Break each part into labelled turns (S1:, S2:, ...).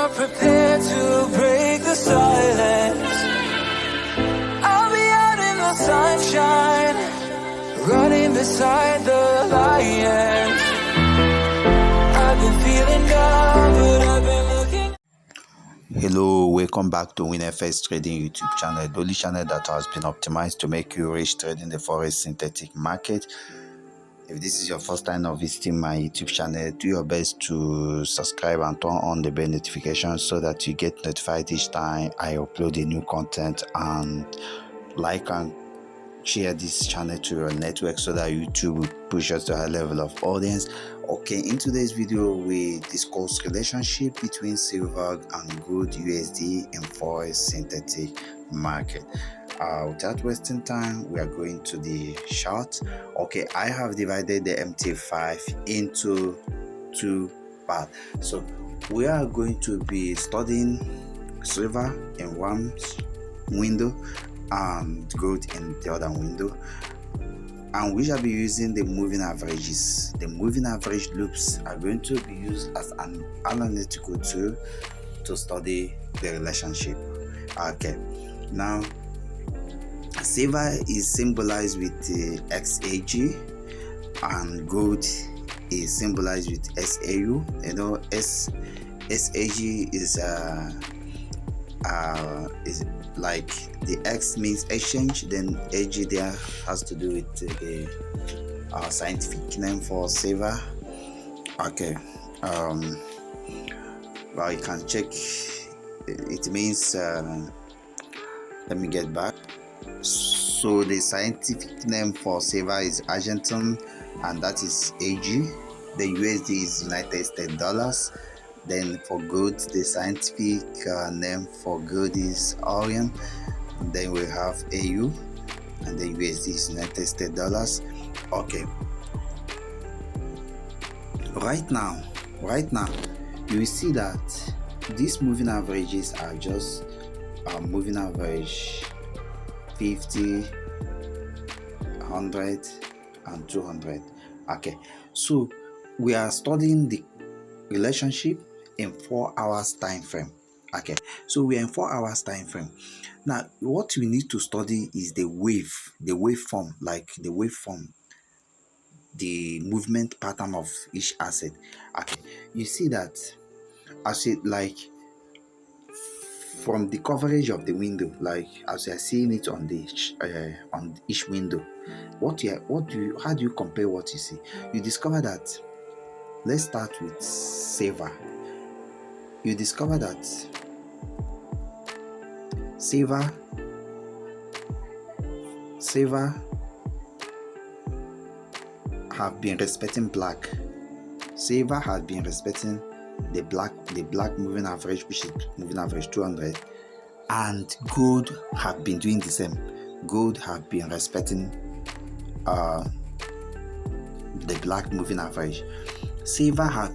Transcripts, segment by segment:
S1: are prepared to break the silence, I'll be out in the sunshine, running beside the lions. I've been feeling down, but I've been looking.
S2: Hello, welcome back to WINFXTRADING YouTube channel, the only channel that has been optimized to make you rich trading the forex synthetic market. If this is your first time of visiting my YouTube channel, do your best to subscribe and turn on the bell notification so that you get notified each time I upload a new content, and like and share this channel to your network so that YouTube will push us to a high level of audience. Okay, in today's video we discuss relationship between silver and gold USD in forex synthetic market. Without wasting time, we are going to the chart. Okay, I have divided the MT5 into two parts. So we are going to be studying silver in one window and gold in the other window, and we shall be using the moving averages. The moving average loops are going to be used as an analytical tool to study the relationship. Okay, now silver is symbolized with the XAG and gold is symbolized with SAU. You know, SAG is like the X means exchange, then AG there has to do with the scientific name for silver. Okay, well, you can check. It means let me get back. So the scientific name for silver is Argentine, and that is AG. The USD is United States dollars. Then for gold, the scientific name for gold is Orion. And then we have AU, and the USD is United States dollars. Okay. Right now, you will see that these moving averages are just moving average 50, 100, and 200. Okay, so we are studying the relationship in 4 hours time frame. Okay, so we are in 4 hours time frame. Now what we need to study is the waveform, the movement pattern of each asset. Okay, you see that as it like from the coverage of the window, like as you are seeing it on the on each window, how do you compare what you see? You discover that, let's start with silver. You discover that silver have been respecting black. Silver has been respecting the black moving average, which is moving average 200, and gold have been doing the same. Gold have been respecting the black moving average. Silver has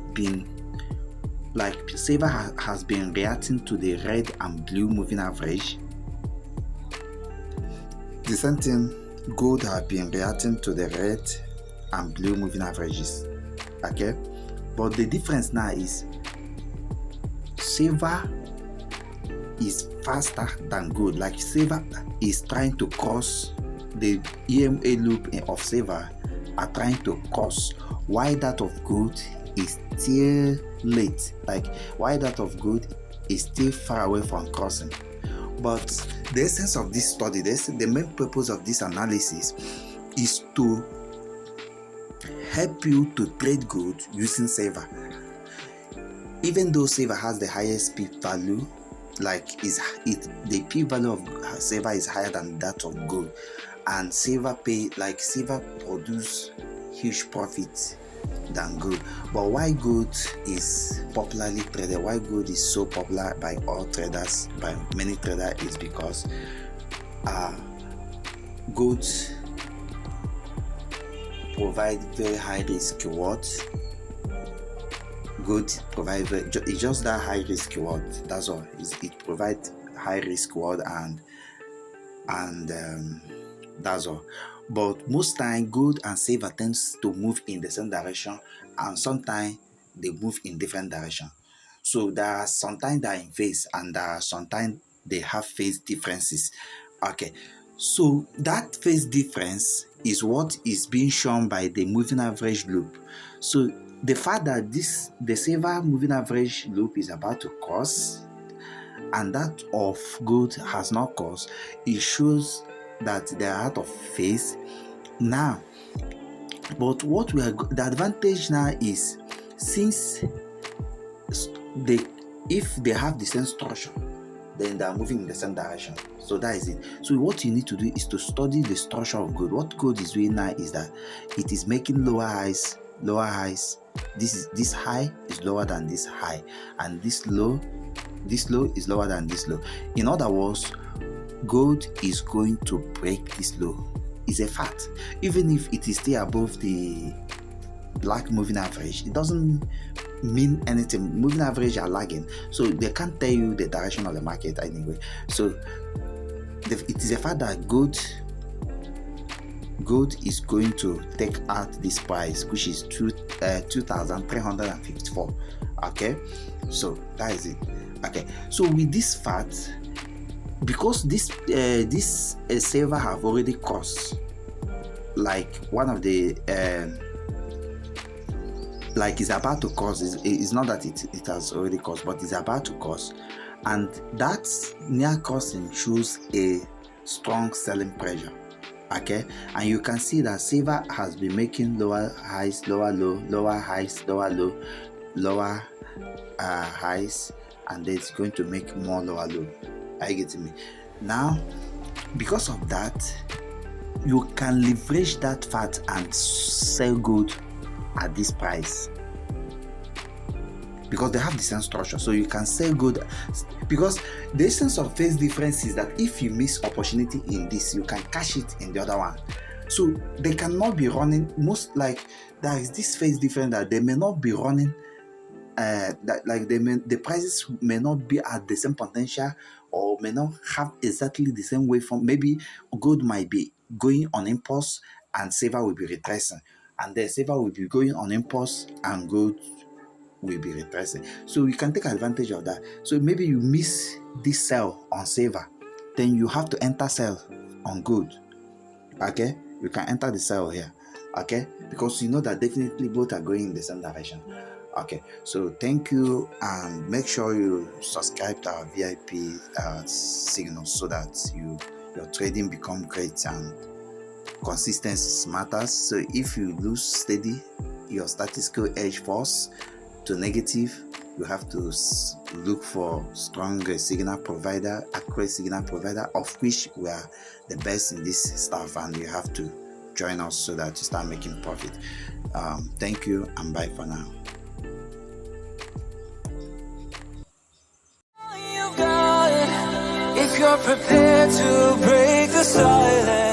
S2: been reacting to the red and blue moving average. The same thing, gold have been reacting to the red and blue moving averages. Okay, but the difference now is silver is faster than gold. Like silver is trying to cross the EMA loop of silver are trying to cross, while that of gold is still late. Like why that of gold is still far away from crossing. But the essence of this study, the main purpose of this analysis is to help you to trade gold using silver. Even though silver has the highest peak value, the peak value of silver is higher than that of gold, and silver produce huge profits than gold. But why gold is popularly traded, why gold is so popular by all traders, by many traders, is because gold provide very high risk rewards. Gold provide it's just that high risk reward. That's all. It provides high risk reward and that's all. But most time gold and silver tends to move in the same direction, and sometimes they move in different direction. So there are sometimes they are in phase and there are sometimes they have phase differences. Okay, so that phase difference is what is being shown by the moving average loop. So the fact that the silver moving average loop is about to cross and that of gold has not crossed, it shows that they are out of phase now. But the advantage now is, since if they have the same structure, then they are moving in the same direction. So that is it. So what you need to do is to study the structure of gold. What gold is doing now is that it is making lower highs. This high is lower than this high, and this low is lower than this low. In other words, gold is going to break this low. It's a fact. Even if it is still above the black moving average, it doesn't mean anything. Moving average are lagging, so they can't tell you the direction of the market anyway. So it is a fact that gold is going to take out this price, which is 2,354. Okay, so that is it. Okay, so with this fact, because this silver have already crossed, like one of the like it's about to cross. It's not that it has already crossed, but it's about to cross, and that near crossing shows a strong selling pressure. Okay, and you can see that silver has been making lower highs, lower low, lower highs, lower low, lower highs, and then it's going to make more lower low. Are you getting me? Now, because of that, you can leverage that fact and sell gold at this price, because they have the same structure. So you can sell gold, because the essence of phase difference is that if you miss opportunity in this, you can cash it in the other one. So they cannot be running, most like there is this phase difference that they may not be running the prices may not be at the same potential, or may not have exactly the same waveform. Maybe gold might be going on impulse and silver will be retracing, and the silver will be going on impulse and gold will be retracing. So you can take advantage of that. So maybe you miss this sell on silver, then you have to enter sell on gold. Okay, you can enter the sell here. Okay, because you know that definitely both are going in the same direction. Okay, so thank you, and make sure you subscribe to our VIP signal so that your trading become great, and consistency matters. So if you lose steady your statistical edge falls to negative, you have to look for strong signal provider, accurate signal provider, of which we are the best in this stuff, and you have to join us so that you start making profit. Thank you, and bye for now.
S1: If you're prepared to break the silence.